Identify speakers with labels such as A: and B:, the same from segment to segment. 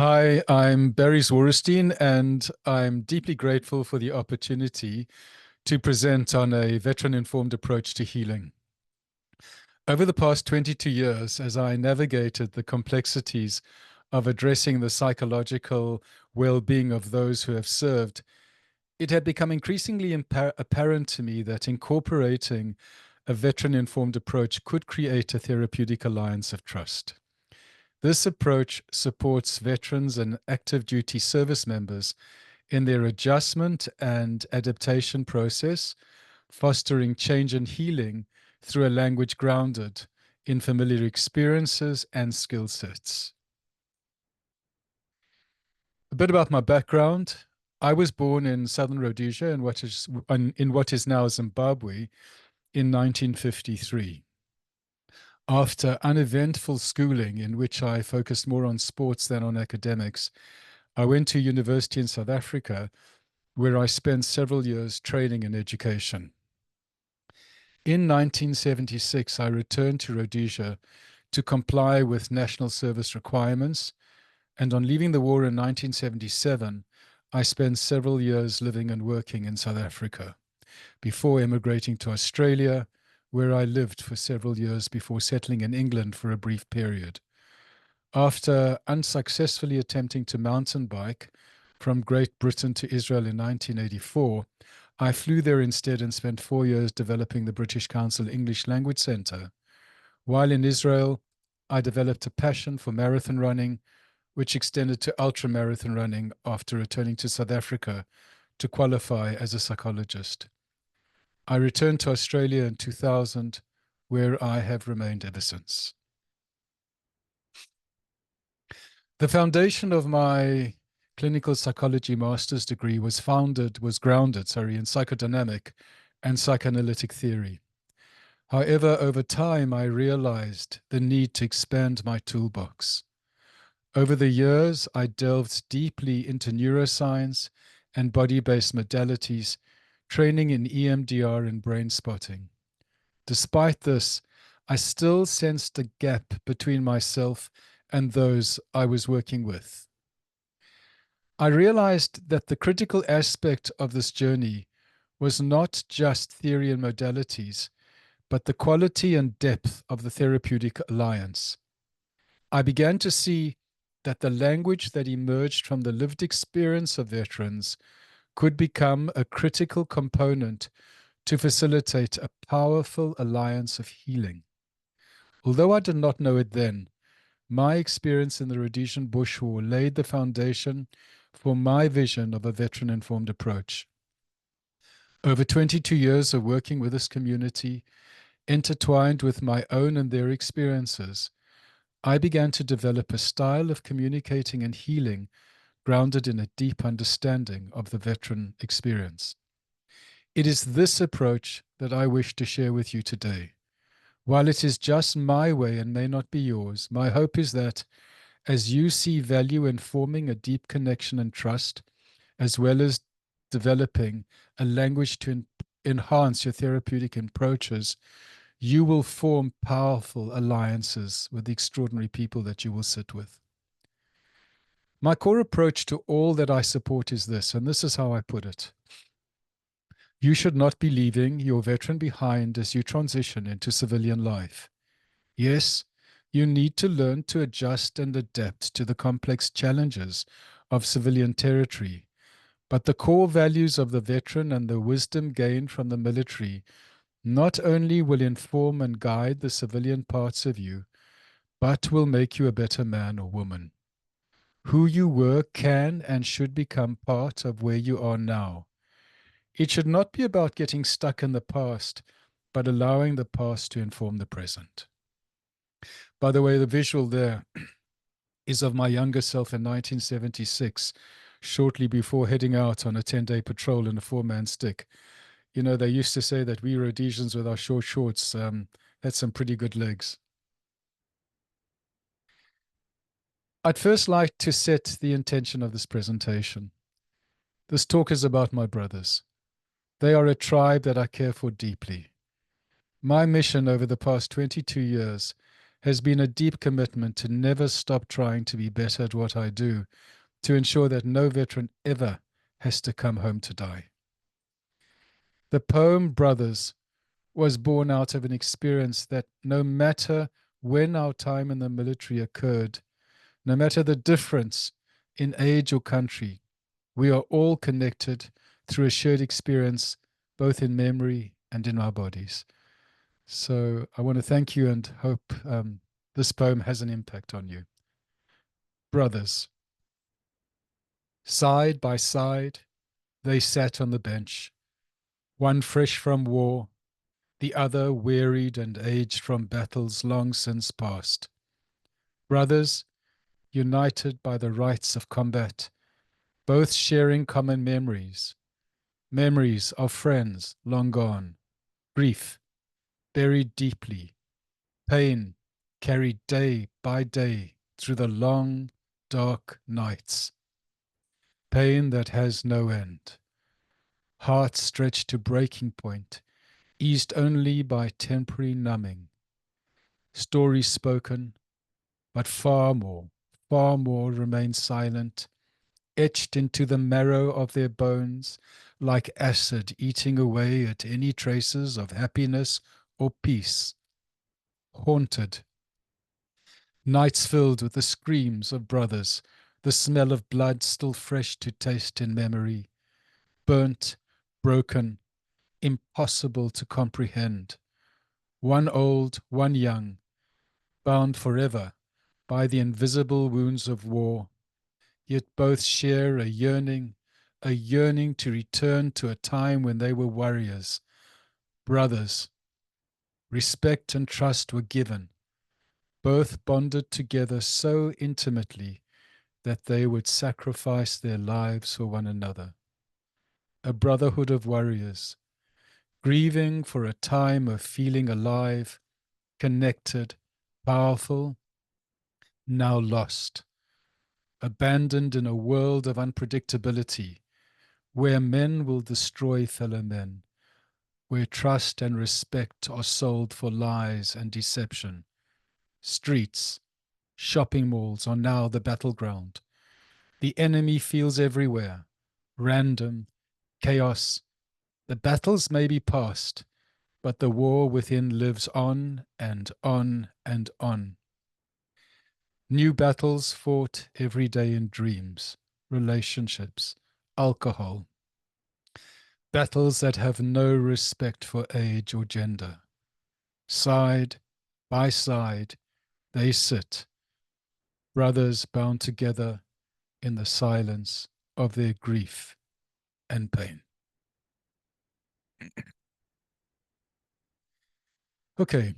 A: Hi, I'm Barry Zworestein, and I'm deeply grateful for the opportunity to present on a veteran-informed approach to healing. Over the past 22 years, as I navigated the complexities of addressing the psychological well-being of those who have served, it had become increasingly apparent to me that incorporating a veteran-informed approach could create a therapeutic alliance of trust. This approach supports veterans and active duty service members in their adjustment and adaptation process, fostering change and healing through a language grounded in familiar experiences and skill sets. A bit about my background. I was born in southern Rhodesia in what is now Zimbabwe in 1953. After uneventful schooling in which I focused more on sports than on academics, I went to university in South Africa, where I spent several years training in education. In 1976, I returned to Rhodesia to comply with national service requirements, and on leaving the war in 1977, I spent several years living and working in South Africa before emigrating to Australia, where I lived for several years before settling in England for a brief period. After unsuccessfully attempting to mountain bike from Great Britain to Israel in 1984, I flew there instead and spent 4 years developing the British Council English Language Centre. While in Israel, I developed a passion for marathon running, which extended to ultramarathon running after returning to South Africa to qualify as a psychologist. I returned to Australia in 2000, where I have remained ever since. The foundation of my clinical psychology master's degree was grounded, in psychodynamic and psychoanalytic theory. However, over time, I realized the need to expand my toolbox. Over the years, I delved deeply into neuroscience and body-based modalities, training in EMDR and brain spotting. Despite this, I still sensed a gap between myself and those I was working with. I realized that the critical aspect of this journey was not just theory and modalities, but the quality and depth of the therapeutic alliance. I began to see that the language that emerged from the lived experience of veterans could become a critical component to facilitate a powerful alliance of healing. Although I did not know it then, my experience in the Rhodesian Bush War laid the foundation for my vision of a veteran-informed approach. Over 22 years of working with this community, intertwined with my own and their experiences, I began to develop a style of communicating and healing grounded in a deep understanding of the veteran experience. It is this approach that I wish to share with you today. While it is just my way and may not be yours, my hope is that as you see value in forming a deep connection and trust, as well as developing a language to enhance your therapeutic approaches, you will form powerful alliances with the extraordinary people that you will sit with. My core approach to all that I support is this, and this is how I put it. You should not be leaving your veteran behind as you transition into civilian life. Yes, you need to learn to adjust and adapt to the complex challenges of civilian territory, but the core values of the veteran and the wisdom gained from the military not only will inform and guide the civilian parts of you, but will make you a better man or woman. Who you were can and should become part of where you are now. It should not be about getting stuck in the past, but allowing the past to inform the present. By the way, the visual there is of my younger self in 1976, shortly before heading out on a 10-day patrol in a four-man stick. You know, they used to say that we Rhodesians with our short shorts had some pretty good legs. I'd first like to set the intention of this presentation. This talk is about my brothers. They are a tribe that I care for deeply. My mission over the past 22 years has been a deep commitment to never stop trying to be better at what I do, to ensure that no veteran ever has to come home to die. The poem Brothers was born out of an experience that no matter when our time in the military occurred, no matter the difference in age or country, we are all connected through a shared experience, both in memory and in our bodies. So I want to thank you and hope this poem has an impact on you. Brothers, side by side, they sat on the bench, one fresh from war, the other wearied and aged from battles long since past. Brothers, united by the rites of combat, both sharing common memories, memories of friends long gone, grief buried deeply, pain carried day by day through the long, dark nights, pain that has no end, hearts stretched to breaking point, eased only by temporary numbing, stories spoken, but far more remain silent, etched into the marrow of their bones, like acid eating away at any traces of happiness or peace, haunted. Nights filled with the screams of brothers, the smell of blood still fresh to taste in memory, burnt, broken, impossible to comprehend. One old, one young, bound forever by the invisible wounds of war, yet both share a yearning to return to a time when they were warriors, brothers. Respect and trust were given, both bonded together so intimately that they would sacrifice their lives for one another. A brotherhood of warriors, grieving for a time of feeling alive, connected, powerful, now lost, abandoned in a world of unpredictability, where men will destroy fellow men, where trust and respect are sold for lies and deception. Streets, shopping malls are now the battleground. The enemy feels everywhere, random, chaos. The battles may be past, but the war within lives on and on and on. New battles fought every day in dreams, relationships, alcohol. Battles that have no respect for age or gender. Side by side, they sit, brothers bound together in the silence of their grief and pain. Okay.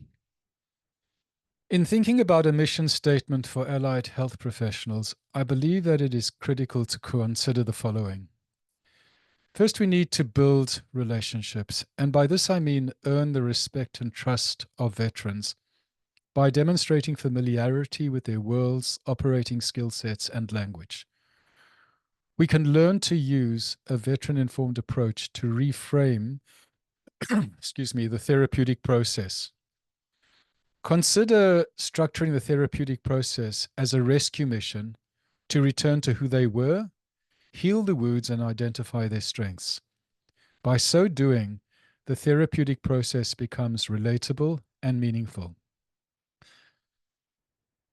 A: In thinking about a mission statement for allied health professionals, I believe that it is critical to consider the following. First, we need to build relationships, and by this I mean earn the respect and trust of veterans by demonstrating familiarity with their worlds, operating skill sets, and language. We can learn to use a veteran-informed approach to reframe, the therapeutic process. Consider structuring the therapeutic process as a rescue mission to return to who they were, heal the wounds, and identify their strengths. By so doing, the therapeutic process becomes relatable and meaningful.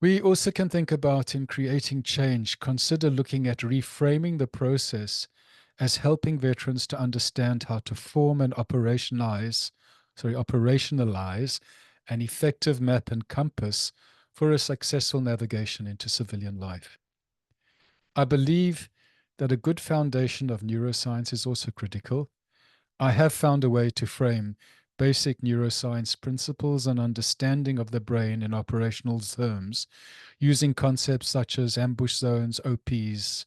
A: We also can think about, in creating change, consider looking at reframing the process as helping veterans to understand how to form and operationalize an effective map and compass for a successful navigation into civilian life. I believe that a good foundation of neuroscience is also critical. I have found a way to frame basic neuroscience principles and understanding of the brain in operational terms, using concepts such as ambush zones, OPs,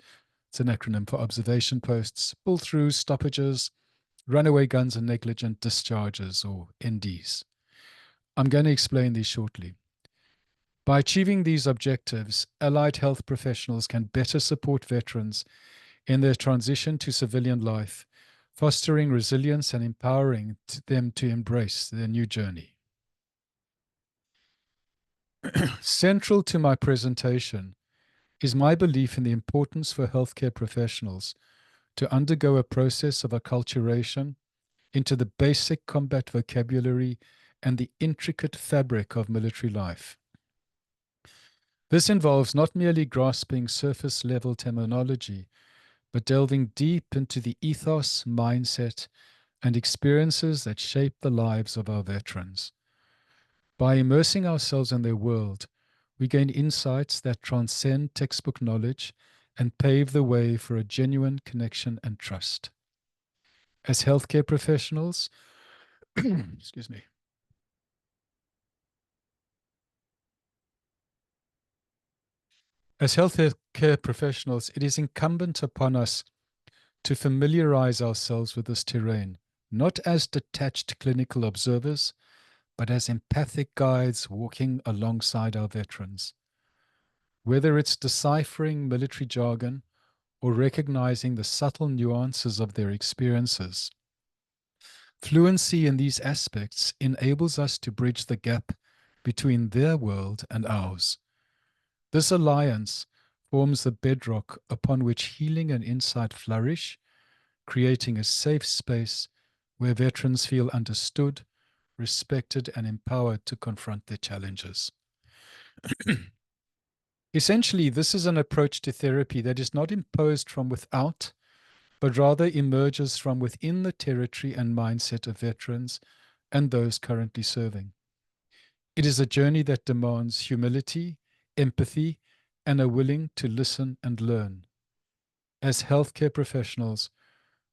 A: it's an acronym for observation posts, pull-throughs, stoppages, runaway guns, and negligent discharges, or NDs. I'm going to explain these shortly. By achieving these objectives, allied health professionals can better support veterans in their transition to civilian life, fostering resilience and empowering them to embrace their new journey. Central to my presentation is my belief in the importance for healthcare professionals to undergo a process of acculturation into the basic combat vocabulary and the intricate fabric of military life. This involves not merely grasping surface level terminology, but delving deep into the ethos, mindset, and experiences that shape the lives of our veterans. By immersing ourselves in their world, we gain insights that transcend textbook knowledge and pave the way for a genuine connection and trust. As healthcare professionals, excuse me, as healthcare professionals, it is incumbent upon us to familiarize ourselves with this terrain, not as detached clinical observers, but as empathic guides walking alongside our veterans. Whether it's deciphering military jargon or recognizing the subtle nuances of their experiences, fluency in these aspects enables us to bridge the gap between their world and ours. This alliance forms the bedrock upon which healing and insight flourish, creating a safe space where veterans feel understood, respected, and empowered to confront their challenges. Essentially, this is an approach to therapy that is not imposed from without, but rather emerges from within the territory and mindset of veterans and those currently serving. It is a journey that demands humility, empathy, and a willing to listen and learn. As healthcare professionals,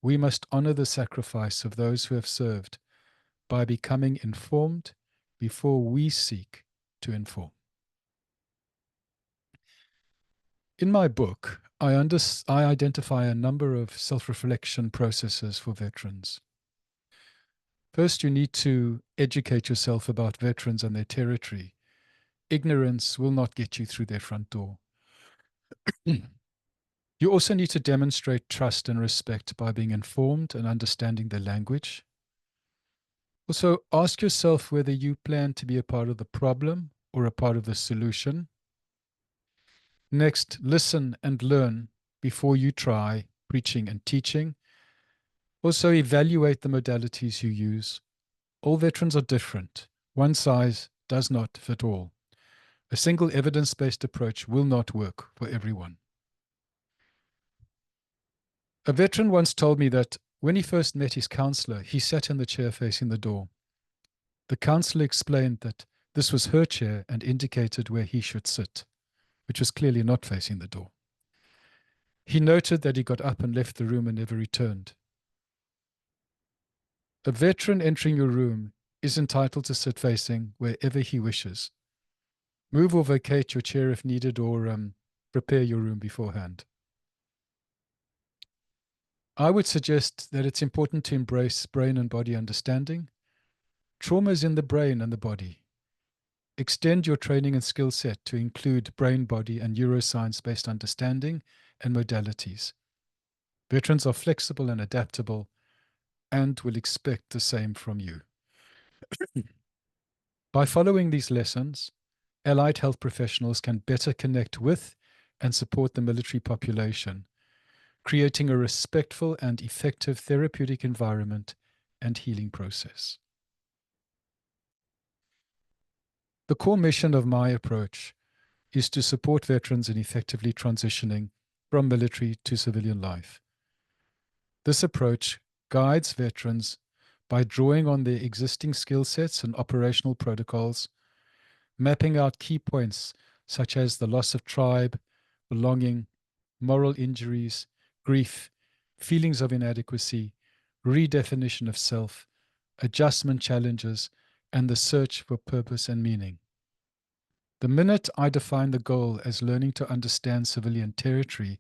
A: we must honor the sacrifice of those who have served by becoming informed before we seek to inform. In my book, I identify a number of self-reflection processes for veterans. First, you need to educate yourself about veterans and their territory. Ignorance will not get you through their front door. You also need to demonstrate trust and respect by being informed and understanding their language. Also, ask yourself whether you plan to be a part of the problem or a part of the solution. Next, listen and learn before you try preaching and teaching. Also, evaluate the modalities you use. All veterans are different. One size does not fit all. A single evidence-based approach will not work for everyone. A veteran once told me that when he first met his counselor, he sat in the chair facing the door. The counselor explained that this was her chair and indicated where he should sit, which was clearly not facing the door. He noted that he got up and left the room and never returned. A veteran entering your room is entitled to sit facing wherever he wishes. Move or vacate your chair if needed, or prepare your room beforehand. I would suggest that it's important to embrace brain and body understanding. Trauma is in the brain and the body. Extend your training and skill set to include brain, body, and neuroscience-based understanding and modalities. Veterans are flexible and adaptable and will expect the same from you. By following these lessons, allied health professionals can better connect with and support the military population, creating a respectful and effective therapeutic environment and healing process. The core mission of my approach is to support veterans in effectively transitioning from military to civilian life. This approach guides veterans by drawing on their existing skill sets and operational protocols, mapping out key points such as the loss of tribe, belonging, moral injuries, grief, feelings of inadequacy, redefinition of self, adjustment challenges, and the search for purpose and meaning. The minute I define the goal as learning to understand civilian territory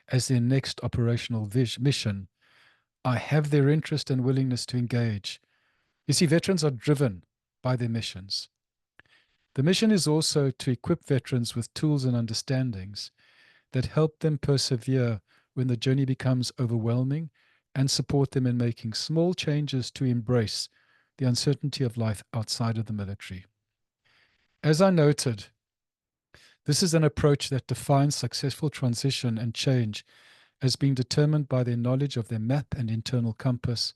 A: as their next operational mission, I have their interest and willingness to engage. You see, veterans are driven by their missions. The mission is also to equip veterans with tools and understandings that help them persevere when the journey becomes overwhelming and support them in making small changes to embrace the uncertainty of life outside of the military. As I noted, This is an approach that defines successful transition and change as being determined by their knowledge of their map and internal compass,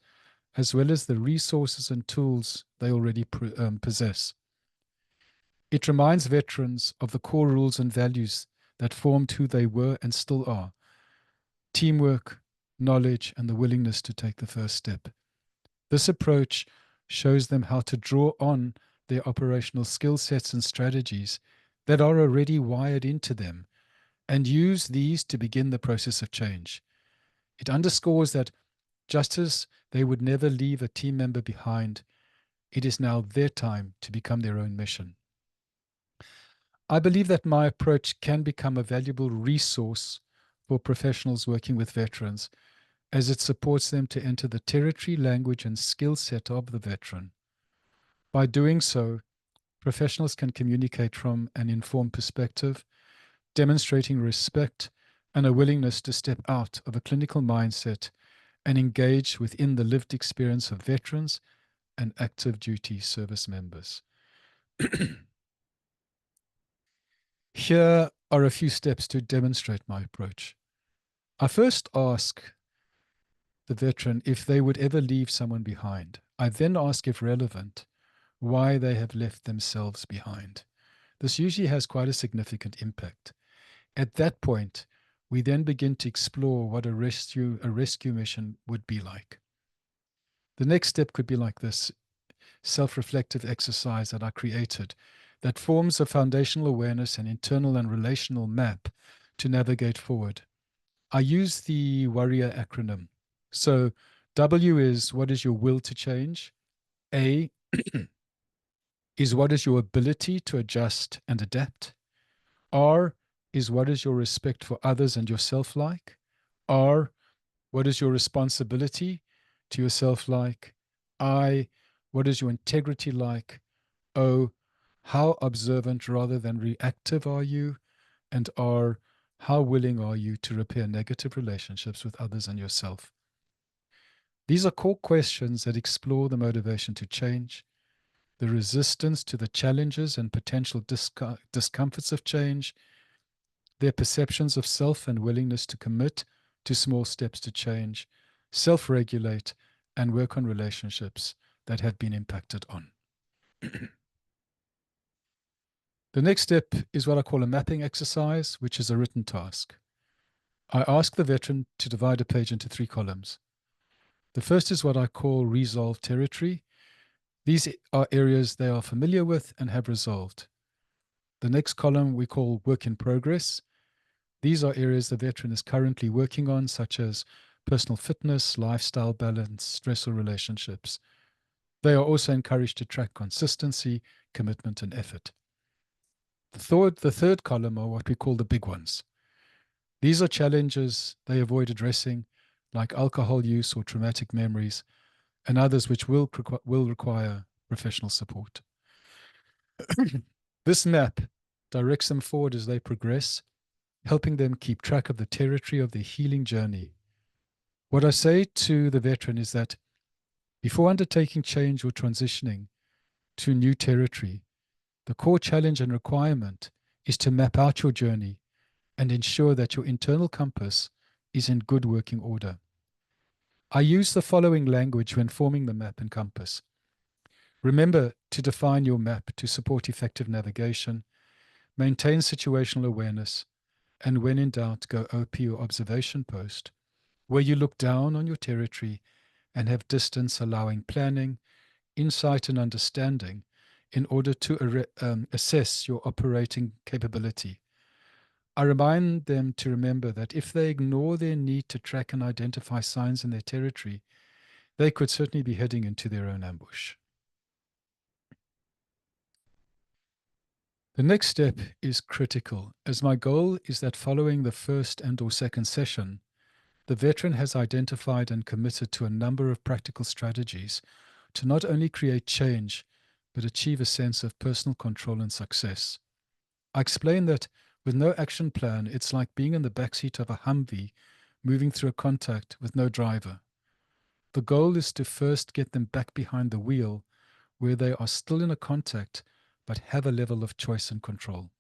A: as well as the resources and tools they already possess. It reminds veterans of the core rules and values that formed who they were and still are: teamwork, knowledge, and the willingness to take the first step. This approach shows them how to draw on their operational skill sets and strategies that are already wired into them and use these to begin the process of change. It underscores that just as they would never leave a team member behind, it is now their time to become their own mission. I believe that my approach can become a valuable resource for professionals working with veterans, as it supports them to enter the territory, language, and skill set of the veteran. By doing so, professionals can communicate from an informed perspective, demonstrating respect and a willingness to step out of a clinical mindset and engage within the lived experience of veterans and active duty service members. Here are a few steps to demonstrate my approach. I first ask the veteran if they would ever leave someone behind. I then ask, if relevant, why they have left themselves behind. This usually has quite a significant impact. At that point, we then begin to explore what a rescue mission would be like. The next step could be like this self-reflective exercise that I created that forms a foundational awareness and internal and relational map to navigate forward. I use the WARRIOR acronym. So W is, what is your will to change? A is, what is your ability to adjust and adapt? R is, what is your respect for others and yourself like? R, what is your responsibility to yourself like? I, what is your integrity like? O, how observant rather than reactive are you? And R, how willing are you to repair negative relationships with others and yourself? These are core questions that explore the motivation to change, the resistance to the challenges and potential discomforts of change, their perceptions of self and willingness to commit to small steps to change, self-regulate, and work on relationships that have been impacted on. The next step is what I call a mapping exercise, which is a written task. I ask the veteran to divide a page into 3 columns. The first is what I call resolved territory. These are areas they are familiar with and have resolved. The next column we call work in progress. These are areas the veteran is currently working on, such as personal fitness, lifestyle balance, stressful relationships. They are also encouraged to track consistency, commitment, and effort. The third column are what we call the big ones. These are challenges they avoid addressing, like alcohol use or traumatic memories, and others which will require professional support. This map directs them forward as they progress, helping them keep track of the territory of their healing journey. What I say to the veteran is that before undertaking change or transitioning to new territory, the core challenge and requirement is to map out your journey and ensure that your internal compass is in good working order. I use the following language when forming the map and compass. Remember to define your map to support effective navigation, maintain situational awareness, and when in doubt, go OP or observation post, where you look down on your territory and have distance, allowing planning, insight, and understanding in order to assess your operating capability. I remind them to remember that if they ignore their need to track and identify signs in their territory, they could certainly be heading into their own ambush. The next step is critical, as my goal is that following the first and or second session, the veteran has identified and committed to a number of practical strategies to not only create change, but achieve a sense of personal control and success. I explain that with no action plan, it's like being in the backseat of a Humvee moving through a contact with no driver. The goal is to first get them back behind the wheel where they are still in a contact but have a level of choice and control.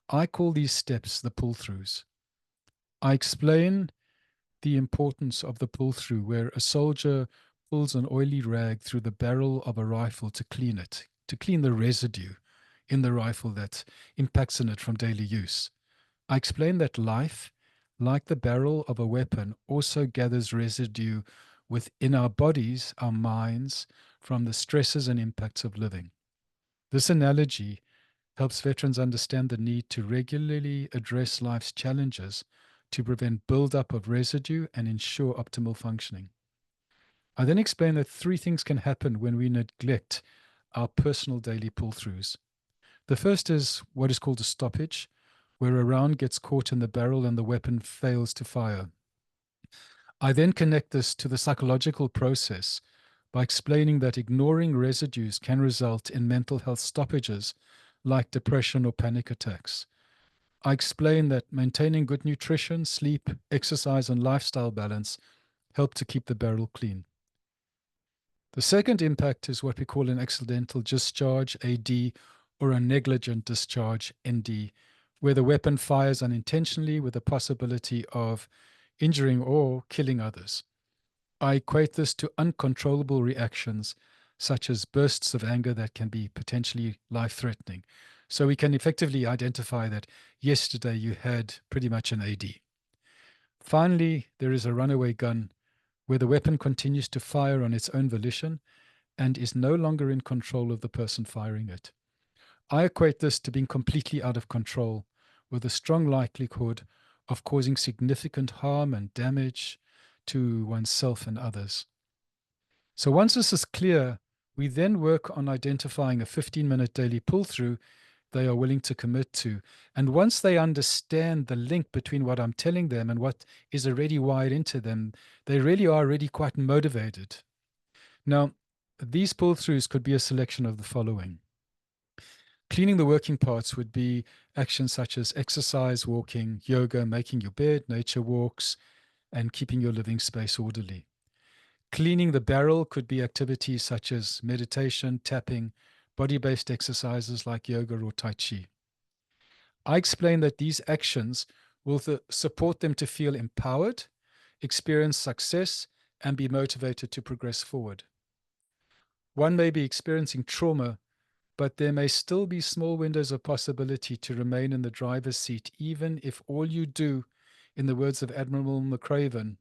A: I call these steps the pull-throughs. I explain the importance of the pull-through, where a soldier pulls an oily rag through the barrel of a rifle to clean it, to clean the residue in the rifle that impacts on it from daily use. I explain that life, like the barrel of a weapon, also gathers residue within our bodies, our minds, from the stresses and impacts of living. This analogy helps veterans understand the need to regularly address life's challenges to prevent buildup of residue and ensure optimal functioning. I then explain that three things can happen when we neglect our personal daily pull-throughs. The first is what is called a stoppage, where a round gets caught in the barrel and the weapon fails to fire. I then connect this to the psychological process by explaining that ignoring residues can result in mental health stoppages like depression or panic attacks. I explain that maintaining good nutrition, sleep, exercise, and lifestyle balance help to keep the barrel clean. The second impact is what we call an accidental discharge, AD, or a negligent discharge, ND, where the weapon fires unintentionally with the possibility of injuring or killing others. I equate this to uncontrollable reactions, such as bursts of anger that can be potentially life-threatening. So we can effectively identify that yesterday you had pretty much an AD. Finally, there is a runaway gun where the weapon continues to fire on its own volition and is no longer in control of the person firing it. I equate this to being completely out of control, with a strong likelihood of causing significant harm and damage to oneself and others. So once this is clear, we then work on identifying a 15-minute daily pull-through they are willing to commit to. And once they understand the link between what I'm telling them and what is already wired into them, they really are already quite motivated. Now, these pull-throughs could be a selection of the following. Cleaning the working parts would be actions such as exercise, walking, yoga, making your bed, nature walks, and keeping your living space orderly. Cleaning the barrel could be activities such as meditation, tapping, body-based exercises like yoga or tai chi. I explain that these actions will support them to feel empowered, experience success, and be motivated to progress forward. One may be experiencing trauma, but there may still be small windows of possibility to remain in the driver's seat, even if all you do, in the words of Admiral McRaven,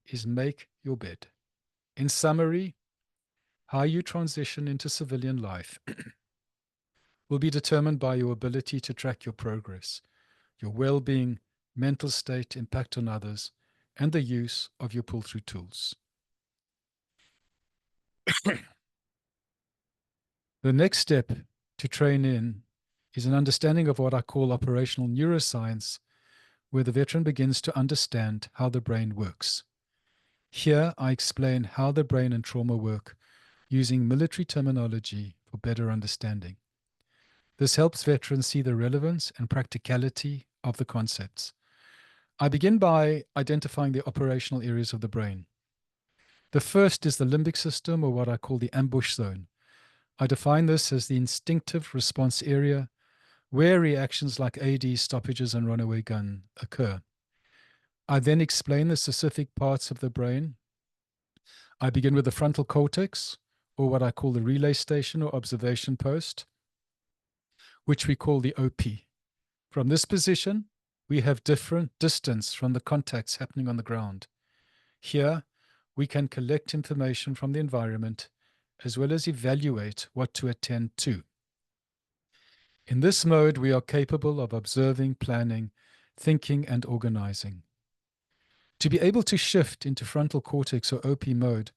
A: is make your bed. In summary, how you transition into civilian life will be determined by your ability to track your progress, your well-being, mental state, impact on others, and the use of your pull-through tools. The next step to train in is an understanding of what I call operational neuroscience, where the veteran begins to understand how the brain works. Here, I explain how the brain and trauma work using military terminology for better understanding. This helps veterans see the relevance and practicality of the concepts. I begin by identifying the operational areas of the brain. The first is the limbic system, or what I call the ambush zone. I define this as the instinctive response area where reactions like AD, stoppages, and runaway gun occur. I then explain the specific parts of the brain. I begin with the frontal cortex, or what I call the relay station or observation post, which we call the OP. From this position, we have different distance from the contacts happening on the ground. Here, we can collect information from the environment as well as evaluate what to attend to. In this mode, we are capable of observing, planning, thinking, and organizing. To be able to shift into frontal cortex or OP mode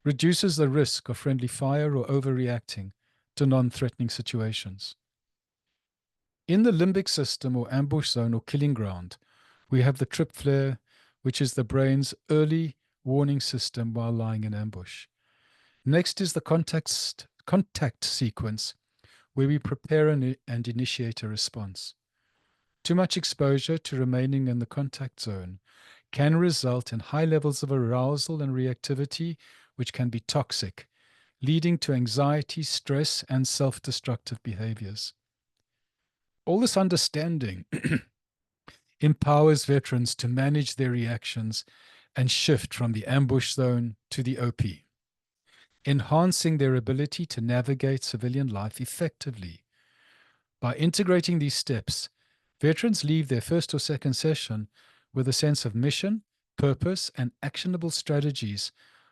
A: reduces the risk of friendly fire or overreacting to non-threatening situations. In the limbic system or ambush zone or killing ground, we have the trip flare, which is the brain's early warning system while lying in ambush. Next is the contact sequence, where we prepare and initiate a response. Too much exposure to remaining in the contact zone can result in high levels of arousal and reactivity, which can be toxic, leading to anxiety, stress, and self-destructive behaviors. All this understanding empowers veterans to manage their reactions and shift from the ambush zone to the OP, enhancing their ability to navigate civilian life effectively. By integrating these steps, veterans leave their first or second session with a sense of mission, purpose, and actionable strategies,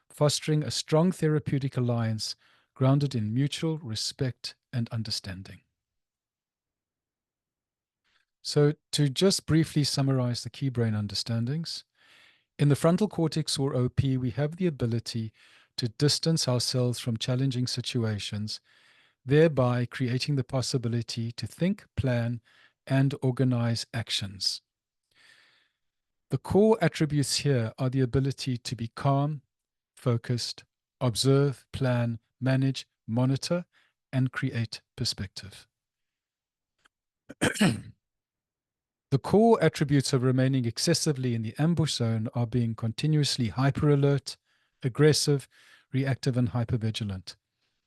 A: fostering a strong therapeutic alliance grounded in mutual respect and understanding. So, to just briefly summarize the key brain understandings, in the frontal cortex or OP, we have the ability to distance ourselves from challenging situations, thereby creating the possibility to think, plan, and organize actions. The core attributes here are the ability to be calm, focused, observe, plan, manage, monitor, and create perspective. The core attributes of remaining excessively in the ambush zone are being continuously hyper-alert, aggressive, reactive, and hypervigilant.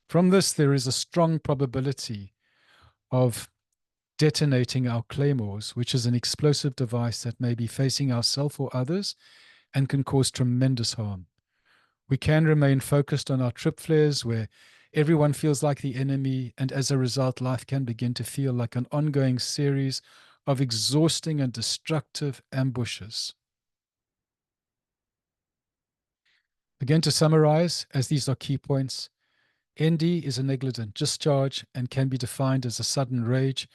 A: From this, there is a strong probability of detonating our claymores, which is an explosive device that may be facing ourselves or others and can cause tremendous harm. We can remain focused on our trip flares where everyone feels like the enemy, and as a result, life can begin to feel like an ongoing series of exhausting and destructive ambushes. Again, to summarize, as these are key points, ND is a negligent discharge and can be defined as a sudden rage,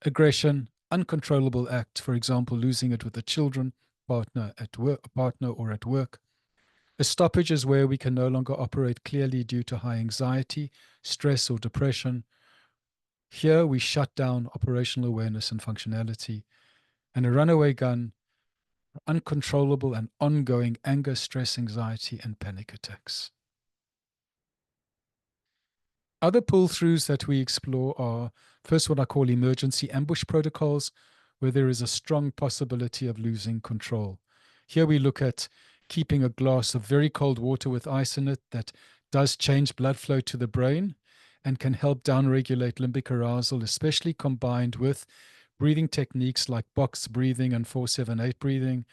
A: aggression, uncontrollable act, for example, losing it with the children, partner or at work. A stoppage is where we can no longer operate clearly due to high anxiety, stress, or depression. Here we shut down operational awareness and functionality. And a runaway gun, uncontrollable and ongoing anger, stress, anxiety, and panic attacks. Other pull-throughs that we explore are, first, what I call emergency ambush protocols, where there is a strong possibility of losing control. Here we look at keeping a glass of very cold water with ice in it that does change blood flow to the brain and can help downregulate limbic arousal, especially combined with breathing techniques like box breathing and 4-7-8 breathing.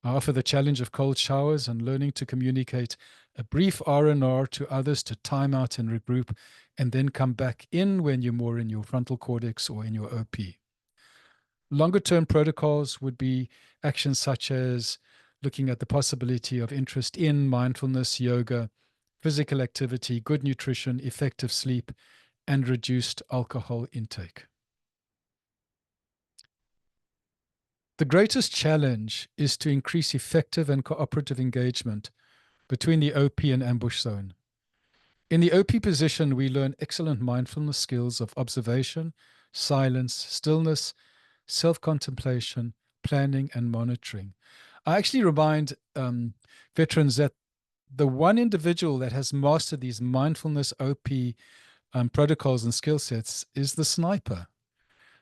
A: I offer the challenge of cold showers and learning to communicate a brief R&R to others to time out and regroup, and then come back in when you're more in your frontal cortex or in your OP. Longer term protocols would be actions such as looking at the possibility of interest in mindfulness, yoga, physical activity, good nutrition, effective sleep, and reduced alcohol intake. The greatest challenge is to increase effective and cooperative engagement between the OP and ambush zone. In the OP position, we learn excellent mindfulness skills of observation, silence, stillness, self-contemplation, planning, and monitoring. I actually remind veterans that the one individual that has mastered these mindfulness OP protocols and skill sets is the sniper.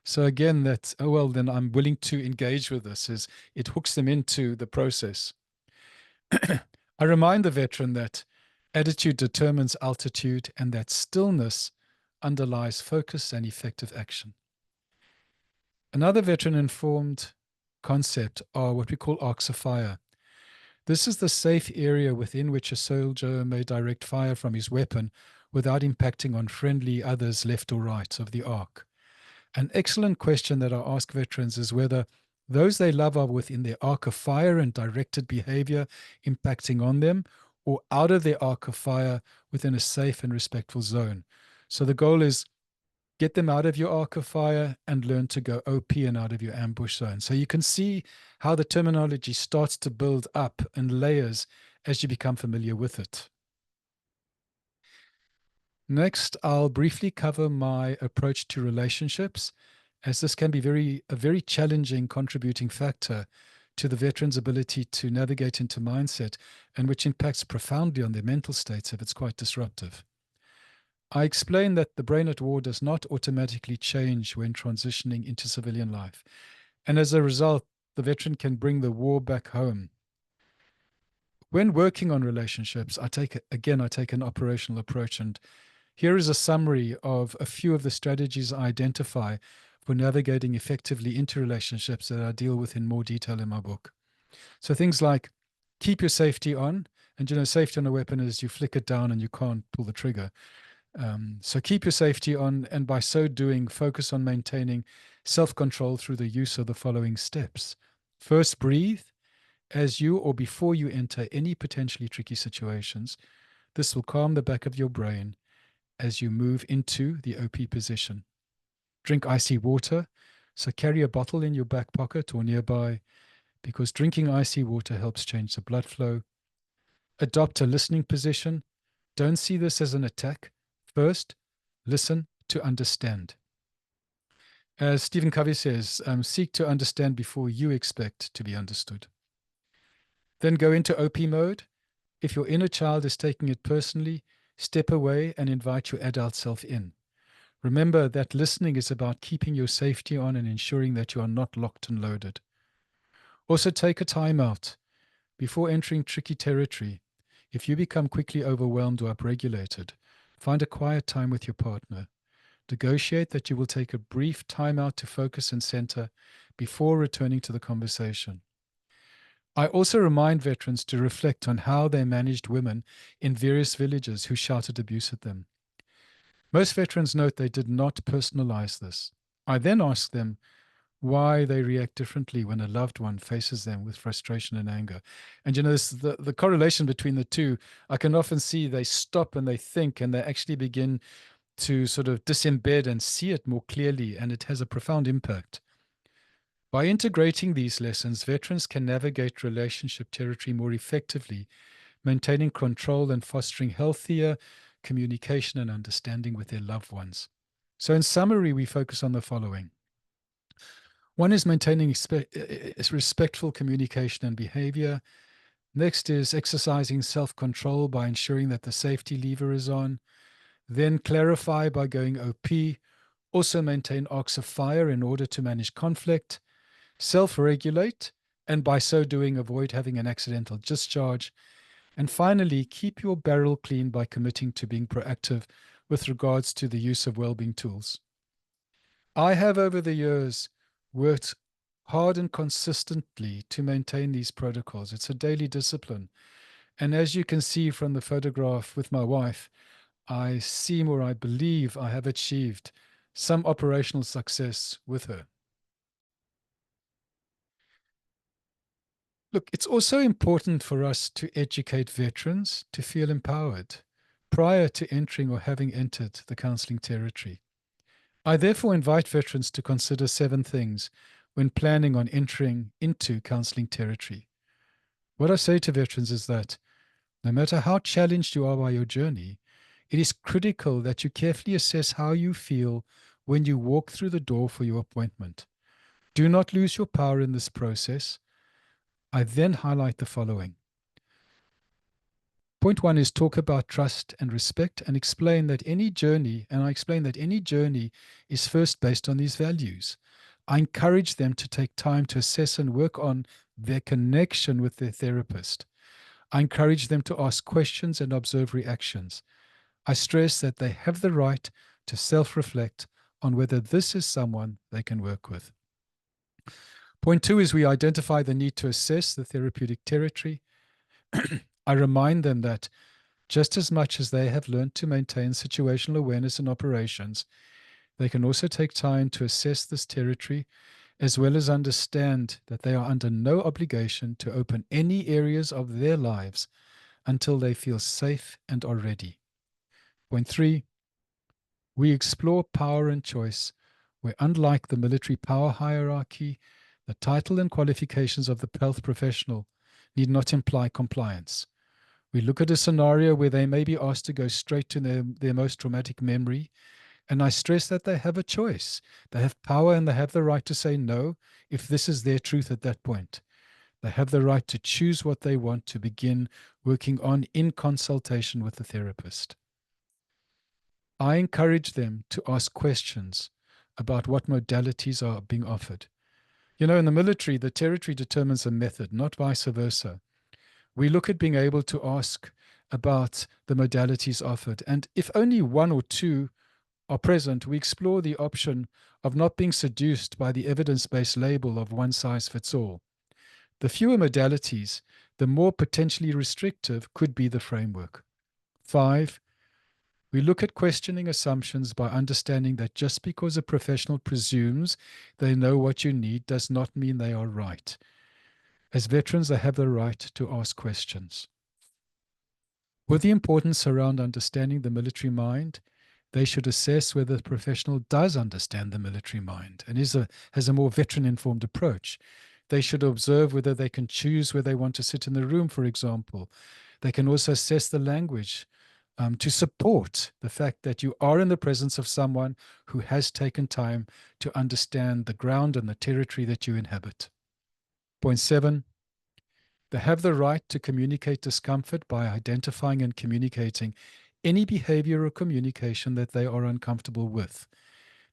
A: So again, that, oh, well, then I'm willing to engage with this, is it hooks them into the process. I remind the veteran that attitude determines altitude and that stillness underlies focus and effective action. Another veteran-informed concept are what we call arcs of fire. This is the safe area within which a soldier may direct fire from his weapon without impacting on friendly others left or right of the arc. An excellent question that I ask veterans is whether those they love are within their arc of fire and directed behavior impacting on them, or out of their arc of fire within a safe and respectful zone. So the goal is get them out of your arc of fire and learn to go OP and out of your ambush zone. So you can see how the terminology starts to build up in layers as you become familiar with it. Next, I'll briefly cover my approach to relationships, as this can be a very challenging contributing factor to the veteran's ability to navigate into mindset, and which impacts profoundly on their mental states if it's quite disruptive. I explain that the brain at war does not automatically change when transitioning into civilian life. And as a result, the veteran can bring the war back home. When working on relationships, I take an operational approach, and here is a summary of a few of the strategies I identify for navigating effectively into relationships that I deal with in more detail in my book. So things like keep your safety on, and safety on a weapon is you flick it down and you can't pull the trigger. So keep your safety on, and by so doing, focus on maintaining self-control through the use of the following steps. First, breathe as you or before you enter any potentially tricky situations. This will calm the back of your brain as you move into the OP position. Drink icy water, so carry a bottle in your back pocket or nearby, because drinking icy water helps change the blood flow. Adopt a listening position. Don't see this as an attack. First, listen to understand. As Stephen Covey says, seek to understand before you expect to be understood. Then go into OP mode. If your inner child is taking it personally, step away and invite your adult self in. Remember that listening is about keeping your safety on and ensuring that you are not locked and loaded. Also, take a time out before entering tricky territory. If you become quickly overwhelmed or upregulated, find a quiet time with your partner. Negotiate that you will take a brief time out to focus and center before returning to the conversation. I also remind veterans to reflect on how they managed women in various villages who shouted abuse at them. Most veterans note they did not personalize this. I then ask them why they react differently when a loved one faces them with frustration and anger. And the correlation between the two, I can often see they stop and they think and they actually begin to sort of disembed and see it more clearly, and it has a profound impact. By integrating these lessons, veterans can navigate relationship territory more effectively, maintaining control and fostering healthier communication and understanding with their loved ones. So in summary, we focus on the following. One is maintaining respectful communication and behavior. Next is exercising self-control by ensuring that the safety lever is on. Then clarify by going OP. Also maintain arcs of fire in order to manage conflict. Self-regulate, and by so doing, avoid having an accidental discharge. And finally, keep your barrel clean by committing to being proactive with regards to the use of well-being tools. I have over the years worked hard and consistently to maintain these protocols. It's a daily discipline. And as you can see from the photograph with my wife, I seem, or I believe I have achieved some operational success with her. Look, it's also important for us to educate veterans to feel empowered prior to entering or having entered the counseling territory. I therefore invite veterans to consider 7 things when planning on entering into counseling territory. What I say to veterans is that no matter how challenged you are by your journey, it is critical that you carefully assess how you feel when you walk through the door for your appointment. Do not lose your power in this process. I then highlight the following. Point 1 is talk about trust and respect, and explain that any journey, is first based on these values. I encourage them to take time to assess and work on their connection with their therapist. I encourage them to ask questions and observe reactions. I stress that they have the right to self-reflect on whether this is someone they can work with. Point 2 is we identify the need to assess the therapeutic territory. I remind them that just as much as they have learned to maintain situational awareness in operations, they can also take time to assess this territory, as well as understand that they are under no obligation to open any areas of their lives until they feel safe and are ready. Point 3, we explore power and choice, where unlike the military power hierarchy, the title and qualifications of the health professional need not imply compliance. We look at a scenario where they may be asked to go straight to their most traumatic memory, and I stress that they have a choice. They have power and they have the right to say no if this is their truth at that point. They have the right to choose what they want to begin working on in consultation with the therapist. I encourage them to ask questions about what modalities are being offered. In the military, the territory determines the method, not vice versa. We look at being able to ask about the modalities offered, and if only 1 or 2 are present, we explore the option of not being seduced by the evidence-based label of one size fits all. The fewer modalities, the more potentially restrictive could be the framework. 5, we look at questioning assumptions by understanding that just because a professional presumes they know what you need does not mean they are right. As veterans, they have the right to ask questions. With the importance around understanding the military mind, they should assess whether the professional does understand the military mind and has a more veteran-informed approach. They should observe whether they can choose where they want to sit in the room, for example. They can also assess the language to support the fact that you are in the presence of someone who has taken time to understand the ground and the territory that you inhabit. Point 7, they have the right to communicate discomfort by identifying and communicating any behavior or communication that they are uncomfortable with.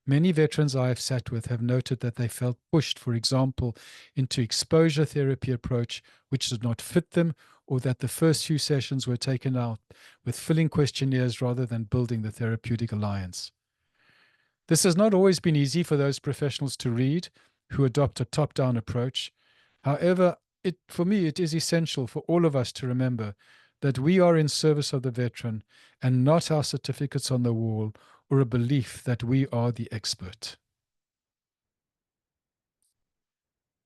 A: Many veterans I have sat with have noted that they felt pushed, for example, into exposure therapy approach which did not fit them, or that the first few sessions were taken out with filling questionnaires rather than building the therapeutic alliance. This has not always been easy for those professionals to read who adopt a top-down approach. However, for me, it is essential for all of us to remember that we are in service of the veteran and not our certificates on the wall or a belief that we are the expert.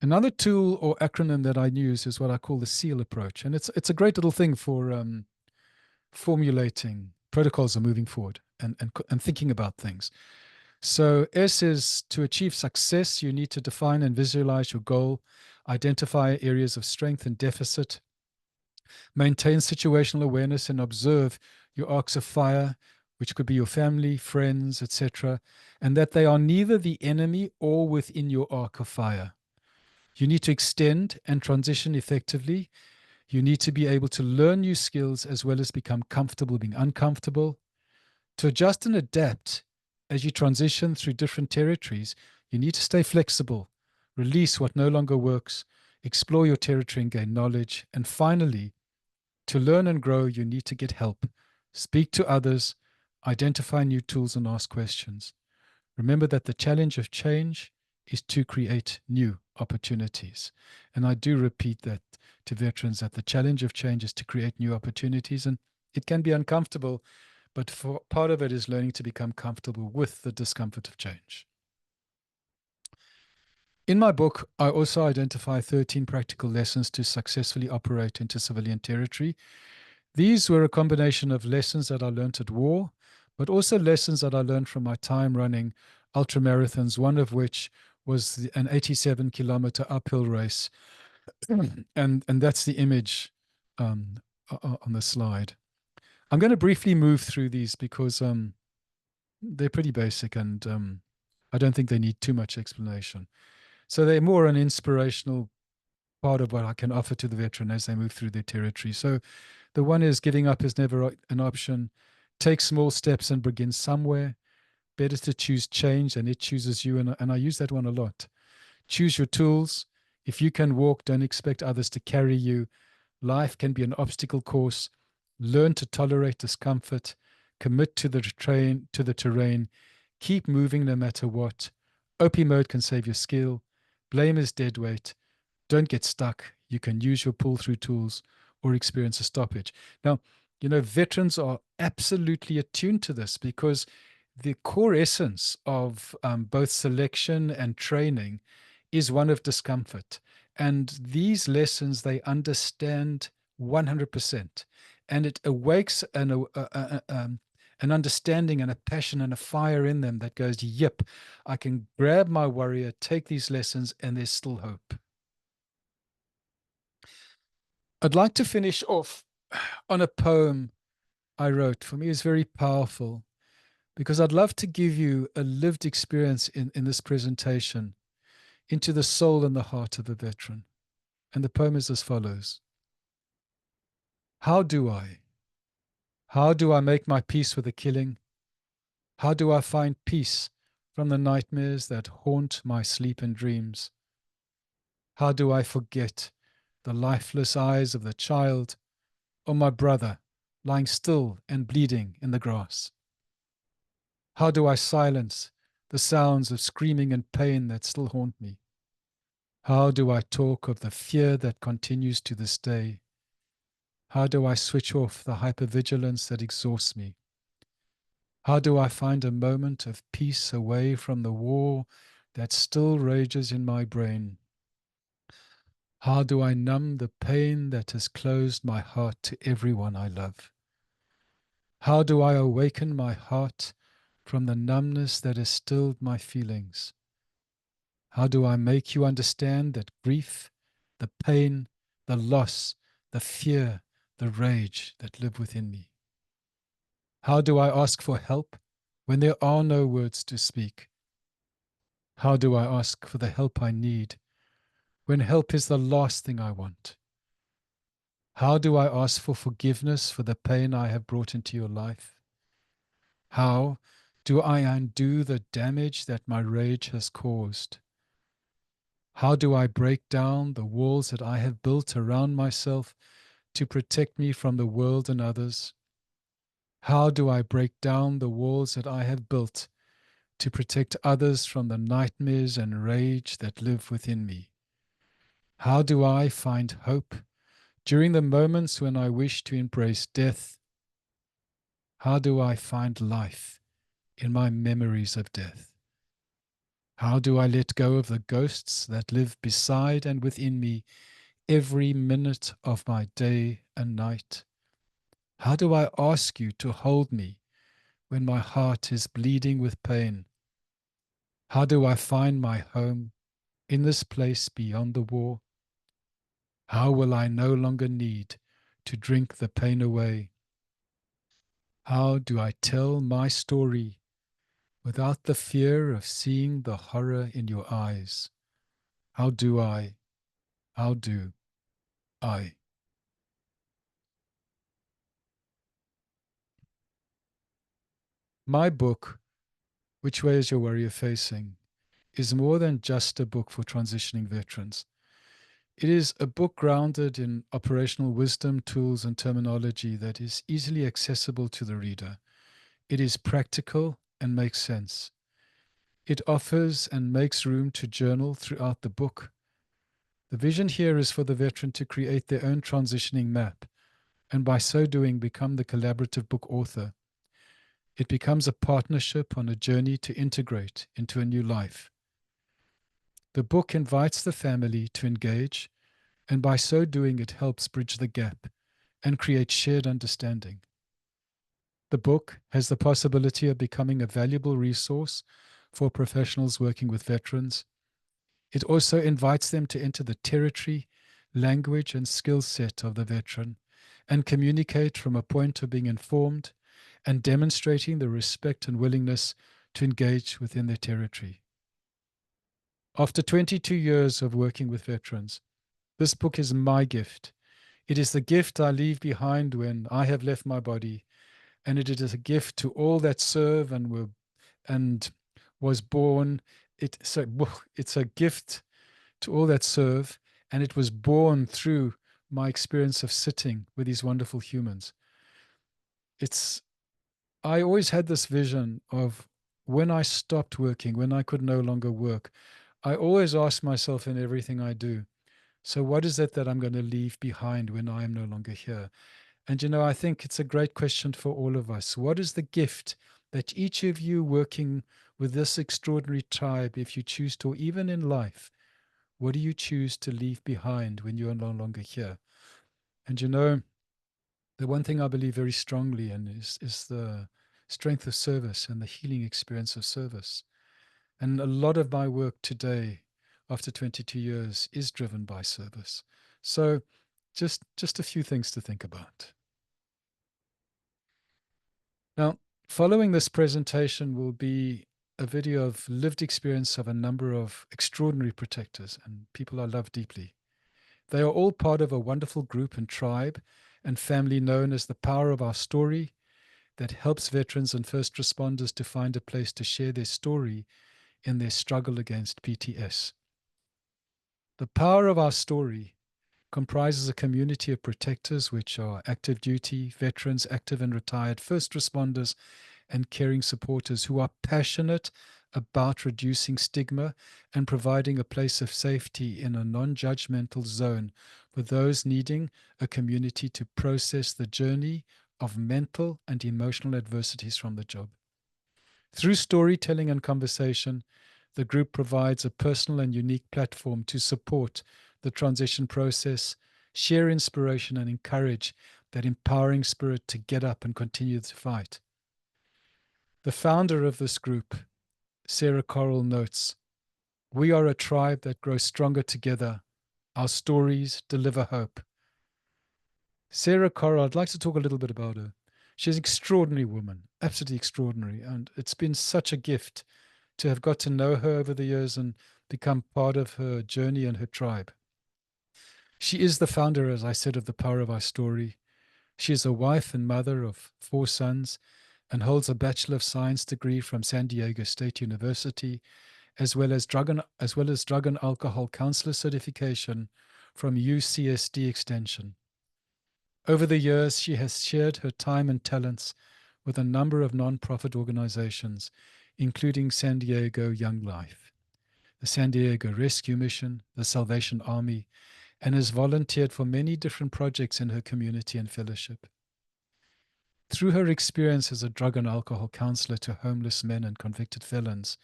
A: Another tool or acronym that I use is what I call the SEAL approach. And it's a great little thing for formulating protocols and moving forward and thinking about things. So S is to achieve success, you need to define and visualize your goal, identify areas of strength and deficit, maintain situational awareness and observe your arcs of fire, which could be your family, friends, etc., and that they are neither the enemy or within your arc of fire. You need to extend and transition effectively. You need to be able to learn new skills as well as become comfortable being uncomfortable. To adjust and adapt as you transition through different territories, you need to stay flexible, release what no longer works, explore your territory and gain knowledge. And finally, to learn and grow, you need to get help, speak to others, identify new tools, and ask questions. Remember that the challenge of change is to create new opportunities. And I do repeat that to veterans, that the challenge of change is to create new opportunities. And it can be uncomfortable, but for part of it is learning to become comfortable with the discomfort of change. In my book, I also identify 13 practical lessons to successfully operate into civilian territory. These were a combination of lessons that I learned at war, but also lessons that I learned from my time running ultramarathons, one of which was an 87-kilometer uphill race. and that's the image on the slide. I'm going to briefly move through these because they're pretty basic and I don't think they need too much explanation. So they're more an inspirational part of what I can offer to the veteran as they move through their territory. So the one is giving up is never an option. Take small steps and begin somewhere. Better to choose change than it chooses you. And I use that one a lot. Choose your tools. If you can walk, don't expect others to carry you. Life can be an obstacle course. Learn to tolerate discomfort. Commit to the terrain. Keep moving no matter what. OP mode can save your skill. Blame is dead weight. Don't get stuck. You can use your pull-through tools or experience a stoppage. Now, veterans are absolutely attuned to this because the core essence of both selection and training is one of discomfort. And these lessons, they understand 100%. And it awakes an understanding and a passion and a fire in them that goes, yep, I can grab my warrior, take these lessons, and there's still hope. I'd like to finish off on a poem I wrote. For me, it's very powerful because I'd love to give you a lived experience in this presentation into the soul and the heart of a veteran. And the poem is as follows. How do I? How do I make my peace with the killing? How do I find peace from the nightmares that haunt my sleep and dreams? How do I forget the lifeless eyes of the child or my brother lying still and bleeding in the grass? How do I silence the sounds of screaming and pain that still haunt me? How do I talk of the fear that continues to this day? How do I switch off the hypervigilance that exhausts me? How do I find a moment of peace away from the war that still rages in my brain? How do I numb the pain that has closed my heart to everyone I love? How do I awaken my heart from the numbness that has stilled my feelings? How do I make you understand that grief, the pain, the loss, the fear, the rage that live within me? How do I ask for help when there are no words to speak? How do I ask for the help I need when help is the last thing I want? How do I ask for forgiveness for the pain I have brought into your life? How do I undo the damage that my rage has caused? How do I break down the walls that I have built around myself to protect me from the world and others? How do I break down the walls that I have built to protect others from the nightmares and rage that live within me? How do I find hope during the moments when I wish to embrace death? How do I find life in my memories of death? How do I let go of the ghosts that live beside and within me every minute of my day and night? How do I ask you to hold me when my heart is bleeding with pain? How do I find my home in this place beyond the war? How will I no longer need to drink the pain away? How do I tell my story without the fear of seeing the horror in your eyes? How do I? How do I? My book, Which Way Is Your Warrior Facing, is more than just a book for transitioning veterans. It is a book grounded in operational wisdom, tools, and terminology that is easily accessible to the reader. It is practical and makes sense. It offers and makes room to journal throughout the book. The vision here is for the veteran to create their own transitioning map, and by so doing, become the collaborative book author. It becomes a partnership on a journey to integrate into a new life. The book invites the family to engage, and by so doing, it helps bridge the gap and create shared understanding. The book has the possibility of becoming a valuable resource for professionals working with veterans. It also invites them to enter the territory, language, and skill set of the veteran and communicate from a point of being informed and demonstrating the respect and willingness to engage within their territory. After 22 years of working with veterans, this book is my gift. It is the gift I leave behind when I have left my body, and it is a gift to all that serve and was born. It's a gift to all that serve, and it was born through my experience of sitting with these wonderful humans. It's I always had this vision of when I stopped working, when I could no longer work. I always ask myself in everything I do, so what is it that I'm going to leave behind when I am no longer here? And I think it's a great question for all of us. What is the gift that each of you working with this extraordinary tribe, if you choose to, or even in life, what do you choose to leave behind when you are no longer here? And the one thing I believe very strongly in is the strength of service and the healing experience of service. And a lot of my work today, after 22 years, is driven by service. So just a few things to think about. Now, following this presentation will be a video of lived experience of a number of extraordinary protectors and people I love deeply. They are all part of a wonderful group and tribe and family known as the Power of Our Story that helps veterans and first responders to find a place to share their story in their struggle against PTS. The Power of Our Story comprises a community of protectors, which are active duty, veterans, active and retired, first responders, and caring supporters who are passionate about reducing stigma and providing a place of safety in a non-judgmental zone for those needing a community to process the journey of mental and emotional adversities from the job. Through storytelling and conversation, the group provides a personal and unique platform to support the transition process, share inspiration, and encourage that empowering spirit to get up and continue to fight. The founder of this group, Sarah Correll, notes, "We are a tribe that grows stronger together. Our stories deliver hope." Sarah Correll, I'd like to talk a little bit about her. She's an extraordinary woman, absolutely extraordinary. And it's been such a gift to have got to know her over the years and become part of her journey and her tribe. She is the founder, as I said, of The Power of Our Story. She is a wife and mother of 4 sons and holds a Bachelor of Science degree from San Diego State University, as well as drug and alcohol counselor certification from UCSD Extension. Over the years, she has shared her time and talents with a number of nonprofit organizations, including San Diego Young Life, the San Diego Rescue Mission, the Salvation Army, and has volunteered for many different projects in her community and fellowship. Through her experience as a drug and alcohol counselor to homeless men and convicted felons,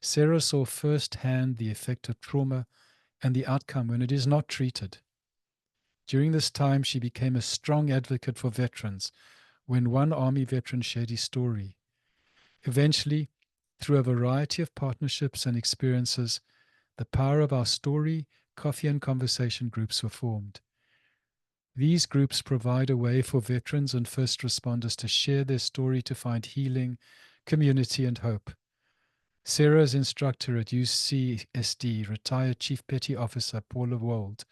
A: Sarah saw firsthand the effect of trauma and the outcome when it is not treated. During this time, she became a strong advocate for veterans when one Army veteran shared his story. Eventually, through a variety of partnerships and experiences, the Power of Our Story coffee and conversation groups were formed. These groups provide a way for veterans and first responders to share their story to find healing, community, and hope. Sarah's instructor at UCSD, retired Chief Petty Officer Paula Wold,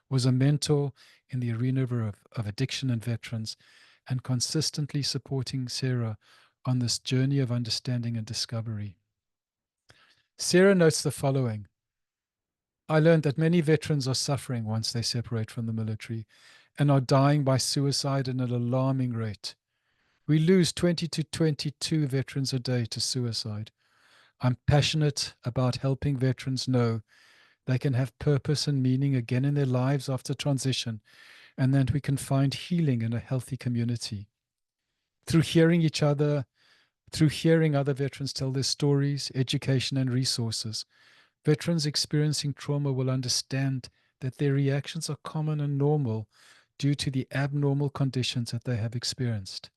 A: was a mentor in the arena of addiction and veterans, and consistently supporting Sarah on this journey of understanding and discovery. Sarah notes the following: "I learned that many veterans are suffering once they separate from the military and are dying by suicide at an alarming rate. We lose 20 to 22 veterans a day to suicide. I'm passionate about helping veterans know they can have purpose and meaning again in their lives after transition, and that we can find healing in a healthy community. Through hearing other veterans tell their stories, education, and resources, veterans experiencing trauma will understand that their reactions are common and normal due to the abnormal conditions that they have experienced.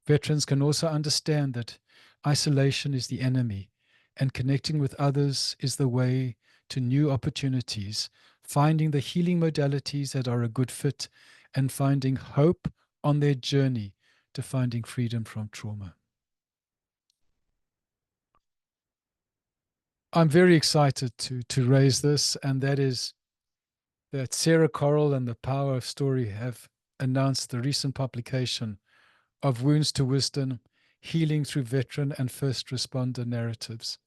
A: Veterans can also understand that isolation is the enemy and connecting with others is the way to new opportunities, finding the healing modalities that are a good fit, and finding hope on their journey to finding freedom from trauma." I'm very excited to raise this, and that is that Sarah Correll and the Power of Story have announced the recent publication of Wounds to Wisdom, Healing Through Veteran and First Responder Narratives.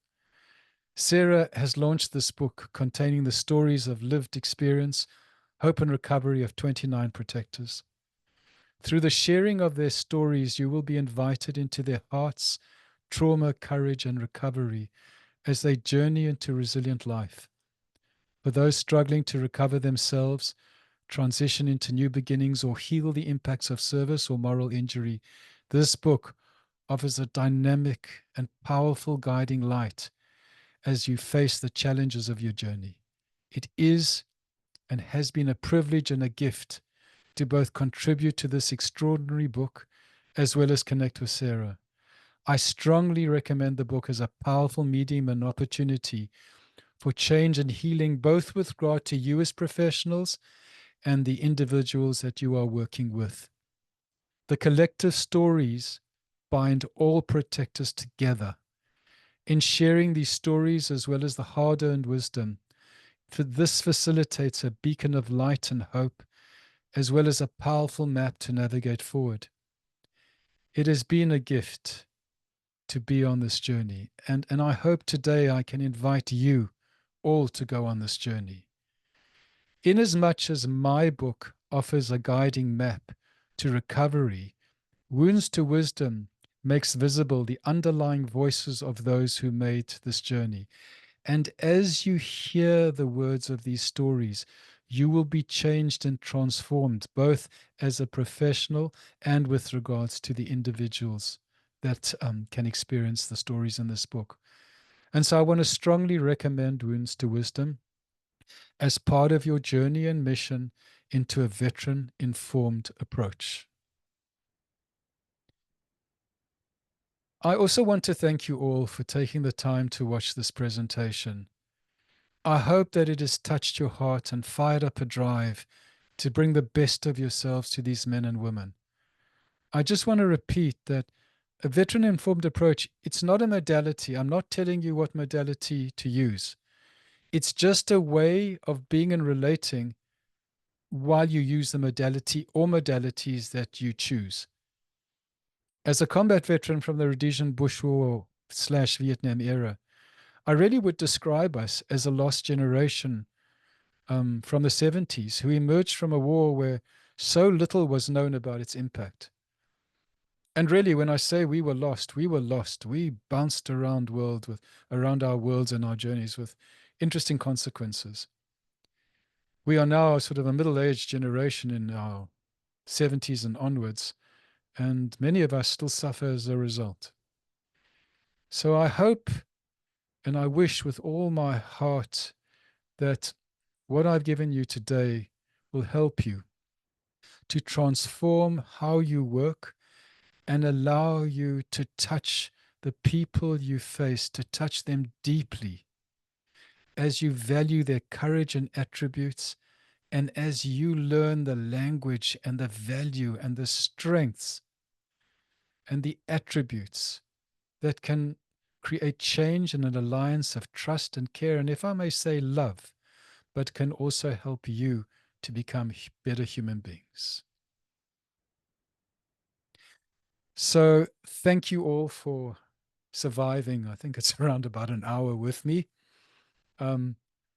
A: Sarah has launched this book containing the stories of lived experience, hope, and recovery of 29 protectors. Through the sharing of their stories, you will be invited into their hearts, trauma, courage, and recovery as they journey into resilient life. For those struggling to recover themselves, transition into new beginnings, or heal the impacts of service or moral injury, this book offers a dynamic and powerful guiding light as you face the challenges of your journey. It is and has been a privilege and a gift to both contribute to this extraordinary book as well as connect with Sarah. I strongly recommend the book as a powerful medium and opportunity for change and healing, both with regard to you as professionals and the individuals that you are working with. The collective stories bind all protectors together. In sharing these stories as well as the hard-earned wisdom, this facilitates a beacon of light and hope, as well as a powerful map to navigate forward. It has been a gift to be on this journey, and I hope today I can invite you all to go on this journey. Inasmuch as my book offers a guiding map to recovery, Wounds to Wisdom makes visible the underlying voices of those who made this journey. And as you hear the words of these stories, you will be changed and transformed, both as a professional and with regards to the individuals that can experience the stories in this book. And so I want to strongly recommend Wounds to Wisdom as part of your journey and mission into a veteran informed approach. I also want to thank you all for taking the time to watch this presentation. I hope that it has touched your heart and fired up a drive to bring the best of yourselves to these men and women. I just want to repeat that a veteran informed approach, it's not a modality. I'm not telling you what modality to use. It's just a way of being and relating while you use the modality or modalities that you choose. As a combat veteran from the Rhodesian Bush War / Vietnam era, I really would describe us as a lost generation from the 70s who emerged from a war where so little was known about its impact. And really, when I say we were lost, we were lost. We bounced around our worlds and our journeys with interesting consequences. We are now sort of a middle-aged generation in our 70s and onwards, and many of us still suffer as a result. So I hope and I wish with all my heart that what I've given you today will help you to transform how you work and allow you to touch the people you face, to touch them deeply as you value their courage and attributes, and as you learn the language and the value and the strengths and the attributes that can create change and an alliance of trust and care, and if I may say, love, but can also help you to become better human beings. So thank you all for surviving. I think it's around about an hour with me. Um,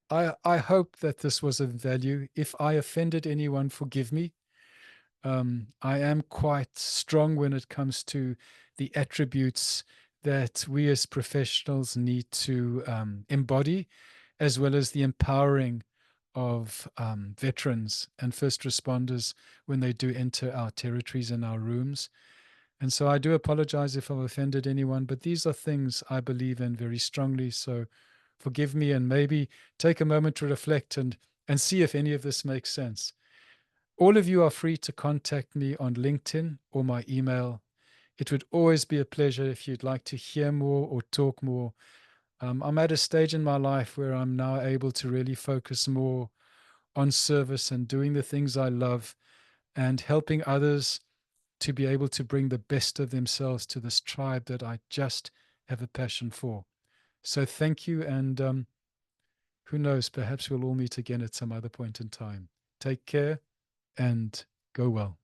A: I hope that this was of value. If I offended anyone, forgive me. I am quite strong when it comes to the attributes that we as professionals need to embody, as well as the empowering of veterans and first responders when they do enter our territories and our rooms. And so I do apologize if I've offended anyone, but these are things I believe in very strongly. So forgive me and maybe take a moment to reflect and see if any of this makes sense. All of you are free to contact me on LinkedIn or my email. It would always be a pleasure if you'd like to hear more or talk more. I'm at a stage in my life where I'm now able to really focus more on service and doing the things I love and helping others to be able to bring the best of themselves to this tribe that I just have a passion for. So thank you. And who knows, perhaps we'll all meet again at some other point in time. Take care and go well.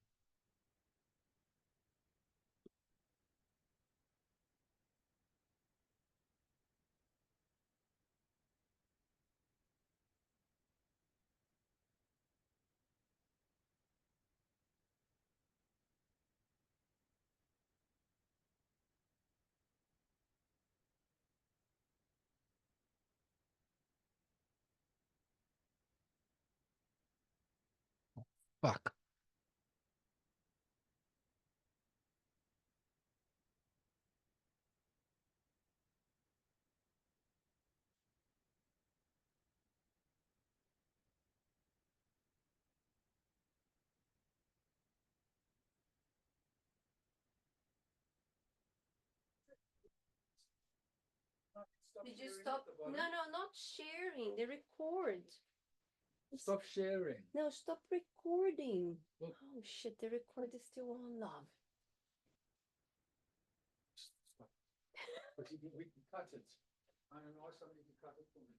A: Fuck.
B: Did you stop? No, no, not sharing. They record.
A: Stop sharing.
B: No, stop recording. Well, oh shit, the record is still on, love.
A: But we can cut it. I don't know, somebody can cut it for me.